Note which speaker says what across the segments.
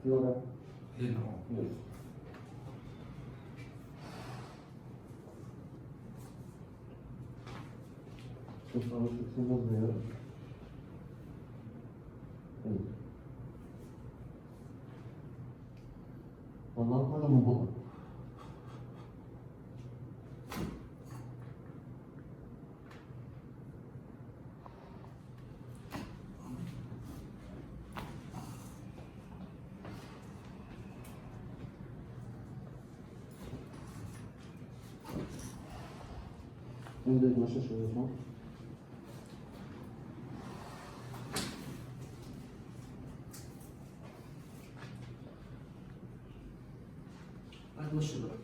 Speaker 1: في ورق
Speaker 2: هنا
Speaker 1: ماشي. شوف أنا شو كتبنا صغيرة. والله أنا من بقى. نبدأ نتمشى شوية صح؟
Speaker 2: هتمشي بقى.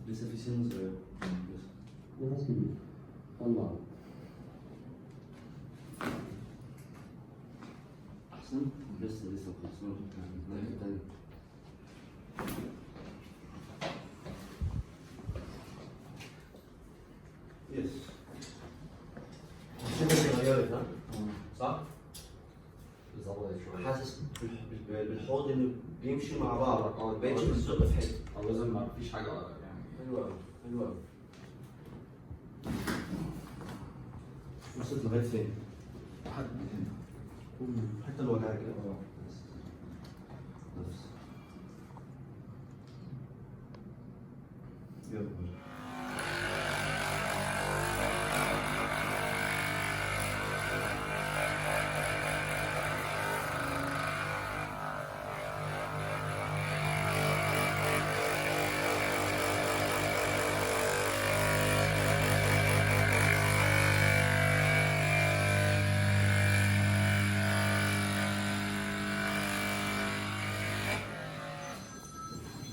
Speaker 2: لسه في سن صغير
Speaker 1: نفس كبير. الله.
Speaker 2: أحسن لسه خلصنا الناحية التانية. يس السنة اتغيرت ها؟ صح؟
Speaker 3: ظبطت شوية.
Speaker 2: حاسس بالحوض انه بيمشي مع بعض، ما بقتش بتزق في حته.
Speaker 3: أو لازم ما فيش حاجة يعني.
Speaker 2: حلو قوي حلو قوي. وصلت لغايه فين؟
Speaker 3: لحد هنا.
Speaker 2: الحته اللي وجعها كده. بس يلا.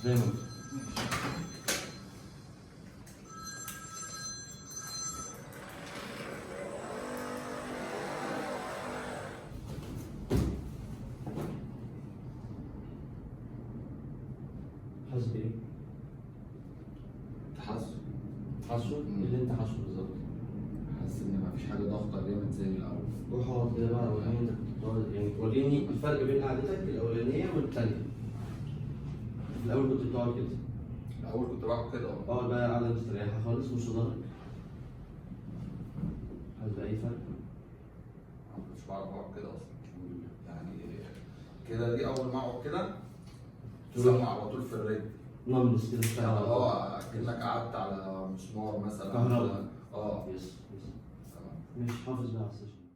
Speaker 2: زي ما قلت. حاسس بايه؟
Speaker 3: تحسن.
Speaker 2: حاسه؟ ايه اللي انت حاسه بالظبط؟
Speaker 3: حاسس إن مفيش حاجة ضغطة جامد زي الأول.
Speaker 2: روح اقعد كده بقى وريني انت كنت بتقعد، يعني وريني الفرق بين قعدتك الاولانيه والثانيه. في الاول كنت بتقعد كده.
Speaker 3: الأول كنت بعمل كده
Speaker 2: اقعد بقى قاعده مستريحه خالص مش ظهرك. حاسس باي فرق؟
Speaker 3: مش بعرف أقعد كده أصلا. يعني كده دي أول ما أقعد كده تسمع على طول في الرجل.
Speaker 2: نملس كده بتاع.
Speaker 3: كأنك قعدت على مسمار مثلا.
Speaker 2: كهرباء.
Speaker 3: اه.
Speaker 2: يس.
Speaker 3: تمام.
Speaker 2: مش حافظ بقى على السيشن.